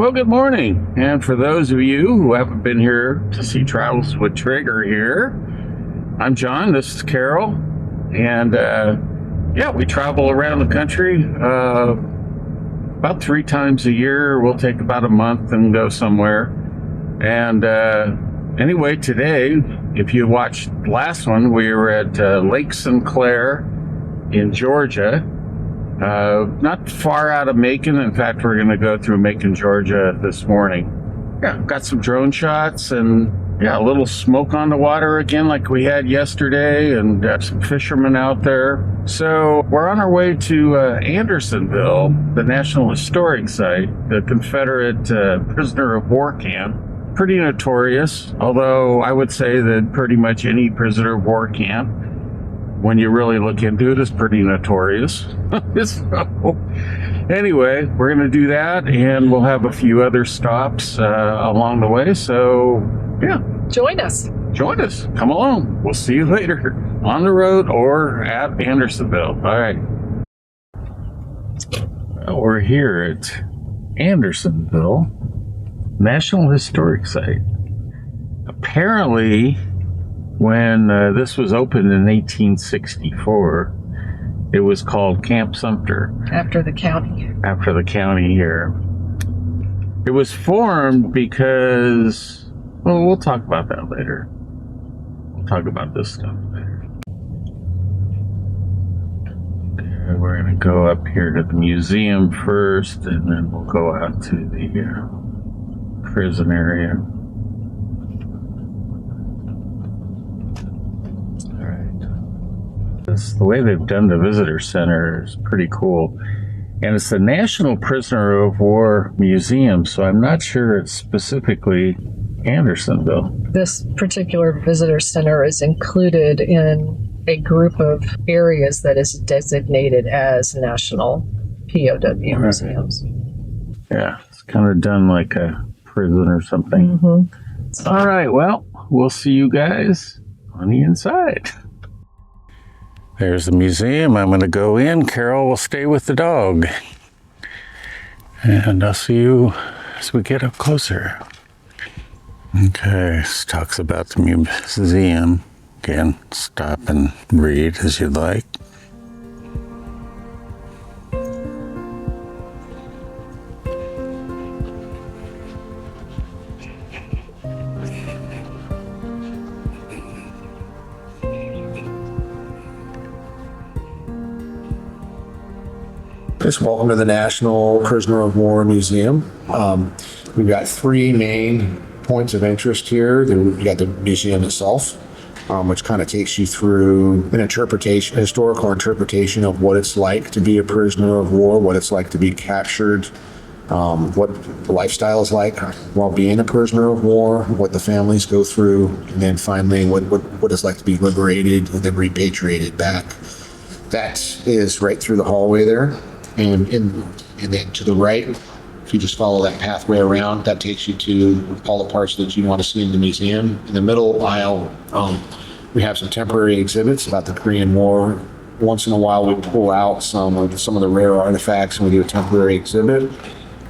Well, good morning. And for those of you who haven't been here to see Travels with Trigger here, I'm John, this is Carol, and we travel around the country about 3 times a year. We'll take about a month and go somewhere. And anyway, today, if you watched the last one, we were at Lake Sinclair in Georgia. Not far out of Macon. In fact, we're going to go through Macon, Georgia this morning. Yeah, got some drone shots and a little smoke on the water again like we had yesterday, and some fishermen out there. So we're on our way to Andersonville, the National Historic Site, the Confederate prisoner of war camp. Pretty notorious, although I would say that pretty much any prisoner of war camp, when you really look into it, is pretty notorious. So, anyway, we're going to do that, and we'll have a few other stops along the way. So, join us. Come along. We'll see you later on the road or at Andersonville. All right. Well, we're here at Andersonville National Historic Site. Apparently, when this was opened in 1864, it was called Camp Sumter. After the county. After the county here. It was formed because, well, we'll talk about that later. We'll talk about this stuff later. Okay, we're going to go up here to the museum first, and then we'll go out to the prison area. The way they've done the visitor center is pretty cool. And it's the National Prisoner of War Museum, so I'm not sure it's specifically Andersonville. This particular visitor center is included in a group of areas that is designated as National POW Museums. Yeah, it's kind of done like a prison or something. Mm-hmm. All right, well, we'll see you guys on the inside. There's the museum. I'm going to go in. Carol will stay with the dog. And I'll see you as we get up closer. Okay, this talks about the museum. Again, stop and read as you'd like. Welcome to the National Prisoner of War Museum. We've got 3 main points of interest here. We've got the museum itself, which kind of takes you through an historical interpretation of what it's like to be a prisoner of war, what it's like to be captured, what the lifestyle is like while being a prisoner of war, what the families go through, and then finally what it's like to be liberated and then repatriated back. That is right through the hallway there. And then to the right, if you just follow that pathway around, that takes you to all the parts that you want to see in the museum. In the middle aisle, we have some temporary exhibits about the Korean War. Once in a while, we pull out some of the rare artifacts and we do a temporary exhibit.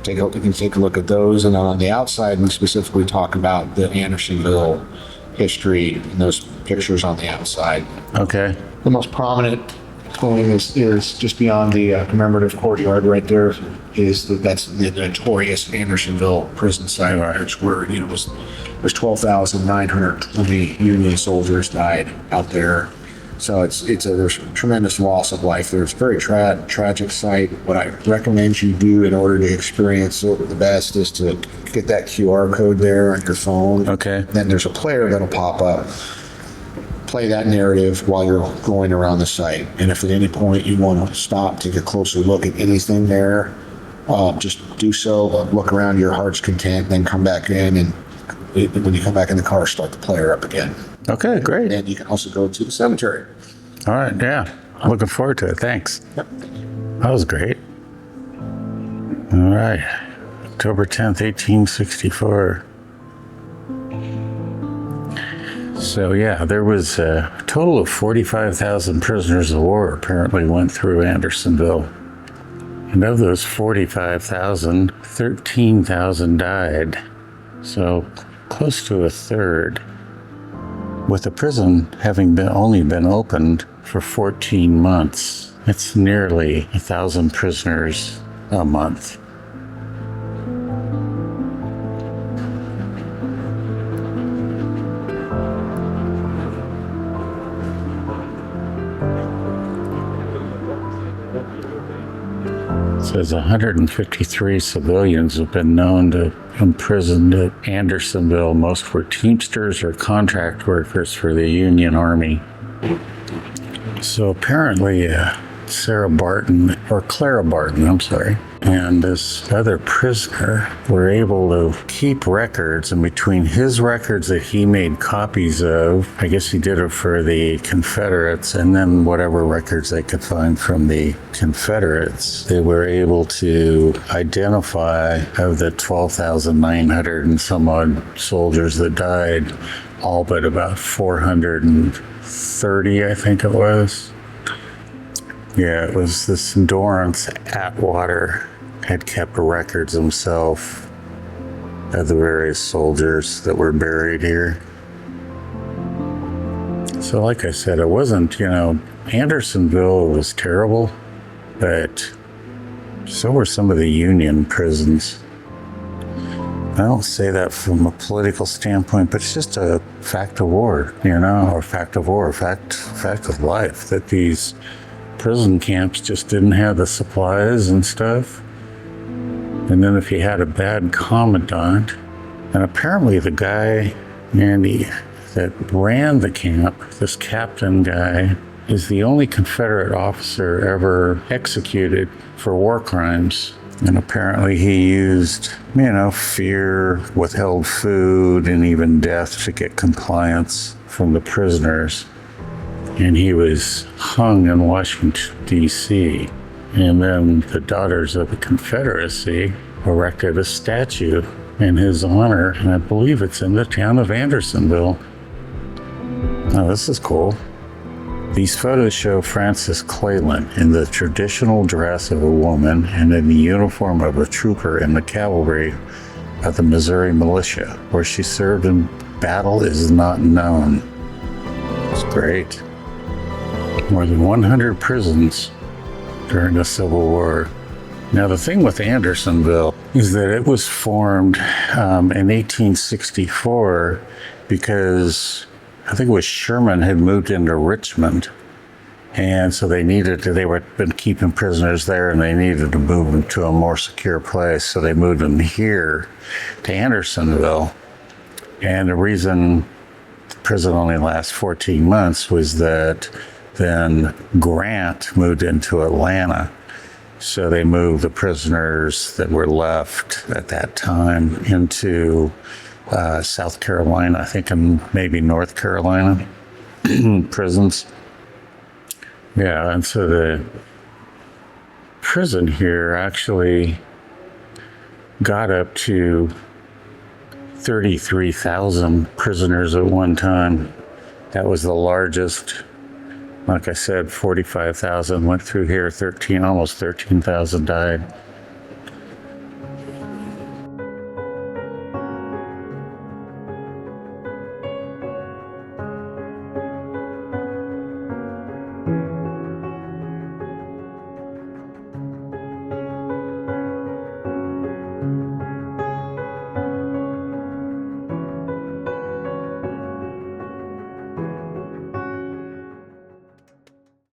You can take a look at those. And on the outside, we specifically talk about the Andersonville history and those pictures on the outside. Okay. The most prominent point is just beyond the commemorative courtyard right there. That's the notorious Andersonville prison site, which where was 12,920 Union soldiers died out there. So there's a tremendous loss of life. There's a very tragic site. What I recommend you do in order to experience it the best is to get that QR code there on your phone. Okay. Then there's a player that'll pop up. Play that narrative while you're going around the site. And if at any point you want to stop, take a closer look at anything there, just do so. Look around to your heart's content, then come back in, and when you come back in the car, start the player up again. Okay, great. And you can also go to the cemetery. All right, yeah. Looking forward to it. Thanks. Yep. That was great. All right. October 10th, 1864. So there was a total of 45,000 prisoners of war apparently went through Andersonville. And of those 45,000, 13,000 died. So close to a third. With the prison having only been opened for 14 months, it's nearly 1,000 prisoners a month. It says 153 civilians have been known to imprisoned at Andersonville. Most were Teamsters or contract workers for the Union Army. So apparently, Clara Barton, I'm sorry, and this other prisoner were able to keep records, and between his records that he made copies of, I guess he did it for the Confederates, and then whatever records they could find from the Confederates, they were able to identify of the 12,900 and some odd soldiers that died, all but about 430, I think it was. Yeah, it was this Dorrance Atwater had kept records himself of the various soldiers that were buried here. So like I said, it wasn't, Andersonville was terrible, but so were some of the Union prisons. I don't say that from a political standpoint, but it's just a fact of war, or fact of life, that these prison camps just didn't have the supplies and stuff. And then if you had a bad commandant, and apparently the guy, Andy, that ran the camp, this captain guy, is the only Confederate officer ever executed for war crimes. And apparently he used, fear, withheld food, and even death to get compliance from the prisoners. And he was hung in Washington, D.C. And then the Daughters of the Confederacy erected a statue in his honor, and I believe it's in the town of Andersonville. Oh, this is cool. These photos show Frances Cleland in the traditional dress of a woman and in the uniform of a trooper in the cavalry of the Missouri militia. Where she served in battle is not known. It's great. More than 100 prisons during the Civil War. Now, the thing with Andersonville is that it was formed in 1864 because I think it was Sherman had moved into Richmond. And so they were been keeping prisoners there, and they needed to move them to a more secure place. So they moved them here to Andersonville. And the reason the prison only lasts 14 months was that then Grant moved into Atlanta. So they moved the prisoners that were left at that time into South Carolina, I think, and maybe North Carolina prisons. Yeah, and so the prison here actually got up to 33,000 prisoners at one time. That was the largest. Like I said, 45,000 went through here, almost 13,000 died.